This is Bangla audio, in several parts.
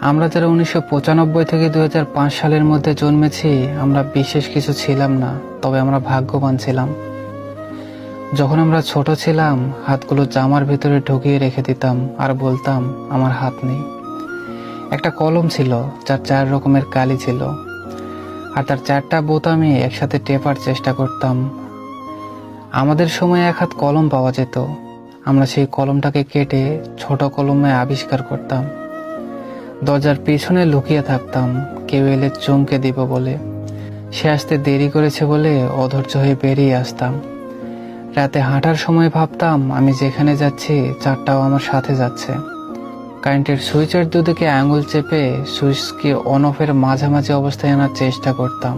আমরা যারা 1995 থেকে 2005 সালের মধ্যে জন্মেছি, আমরা বিশেষ কিছু ছিলাম না, তবে আমরা ভাগ্যবান ছিলাম। যখন আমরা ছোট ছিলাম, হাতগুলো জামার ভিতরে ঢুকিয়ে রেখে দিতাম আর বলতাম আমার হাত নেই। একটা কলম ছিল যার 4 রকমের কালি ছিল, আর তার 4টা বোতামে একসাথে টেপার চেষ্টা করতাম। আমাদের সময় এক হাত কলম পাওয়া যেত, আমরা সেই কলমটাকে কেটে ছোট কলমে আবিষ্কার করতাম। দরজার পিছনে লুকিয়ে থাকতাম, কেউ এলে চমকে দিব বলে। সে আসতে দেরি করেছে বলে অধৈর্য হয়ে বেরিয়ে আসতাম। রাতে হাঁটার সময় ভাবতাম আমি যেখানে যাচ্ছি 4টাও আমার সাথে যাচ্ছে। কারেন্টের সুইচের দুদিকে আঙুল চেপে সুইচকে অন অফের মাঝামাঝি অবস্থায় আনার চেষ্টা করতাম।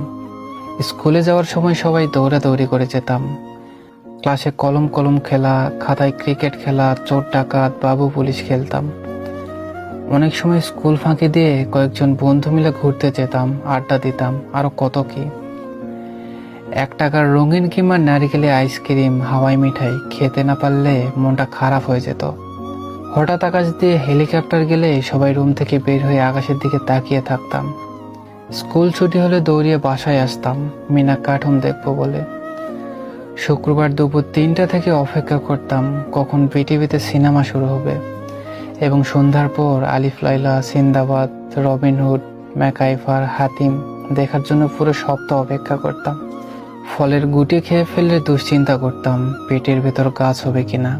স্কুলে যাওয়ার সময় সবাই দৌড়াদৌড়ি করে যেতাম। ক্লাসে কলম কলম খেলা, খাতায় ক্রিকেট খেলা, চোর ডাকাত, বাবু পুলিশ খেলতাম। অনেক সময় স্কুল ফাঁকি দিয়ে কয়েকজন বন্ধু মিলে ঘুরতে যেতাম, আড্ডা দিতাম, আরো কত কি। 1 টাকার রঙিন কিংবা নারিকেলে আইসক্রিম, হাওয়াই মিঠাই খেতে না পারলে মনটা খারাপ হয়ে যেত। হঠাৎ আকাশ দিয়ে হেলিকপ্টার গেলে সবাই রুম থেকে বের হয়ে আকাশের দিকে তাকিয়ে থাকতাম। স্কুল ছুটি হলে দৌড়িয়ে বাসায় আসতাম মিনা কার্টুন দেখবো বলে। শুক্রবার দুপুর 3টা থেকে অপেক্ষা করতাম কখন পৃথিবীতে সিনেমা শুরু হবে, এবং সন্ধ্যার পর আলিফ লায়লা, সিন্দাবাদ, রবিনহুড, ম্যাকাইভার, হাতিম দেখার জন্য পুরো সপ্তাহ অপেক্ষা করতাম। ফলের গুটি খেয়ে ফেললে দুশ্চিন্তা করতাম পেটের ভেতর গাছ হবে কিনা।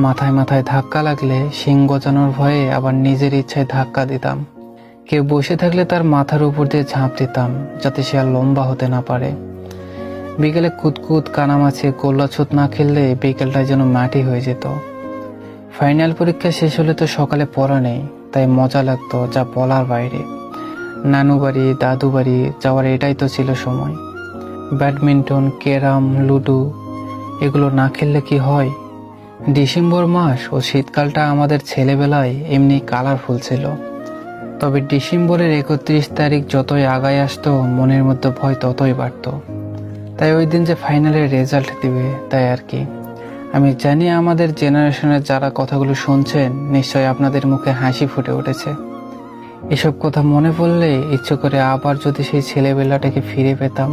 মাথায় মাথায় ধাক্কা লাগলে শিং গজানোর ভয়ে আবার নিজের ইচ্ছায় ধাক্কা দিতাম। কেউ বসে থাকলে তার মাথার উপর দিয়ে ঝাঁপ দিতাম যাতে সে আর লম্বা হতে না পারে। বিকেলে কুতকুত, কানামাছি, গোল্লাছুত না খেললে বিকেলটায় যেন মাটি হয়ে যেত। ফাইনাল পরীক্ষা শেষ হলে তো সকালে পড়া নেই, তাই মজা লাগতো যা বলার বাইরে। নানু বাড়ি, দাদু বাড়ি যাওয়ার এটাই তো ছিল সময়। ব্যাডমিন্টন, ক্যারাম, লুডো এগুলো না খেললে কি হয়। ডিসেম্বর মাস ও শীতকালটা আমাদের ছেলেবেলায় এমনি কালারফুল ছিল। তবে ডিসেম্বরের 31 তারিখ যতই আগায় আসতো, মনের মধ্যে ভয় ততই বাড়ত। তাই ওই দিন যে ফাইনালের রেজাল্ট দিবে, তাই আর কি। আমি জানি আমাদের জেনারেশনের যারা কথাগুলো শুনছেন, নিশ্চয়ই আপনাদের মুখে হাসি ফুটে উঠেছে। এসব কথা মনে পড়লে ইচ্ছে করে আবার যদি সেই ছেলেবেলাটাকে ফিরে পেতাম।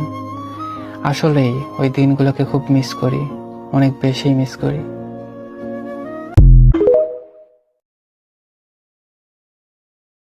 আসলেই ওই দিনগুলোকে খুব মিস করি, অনেক বেশি মিস করি।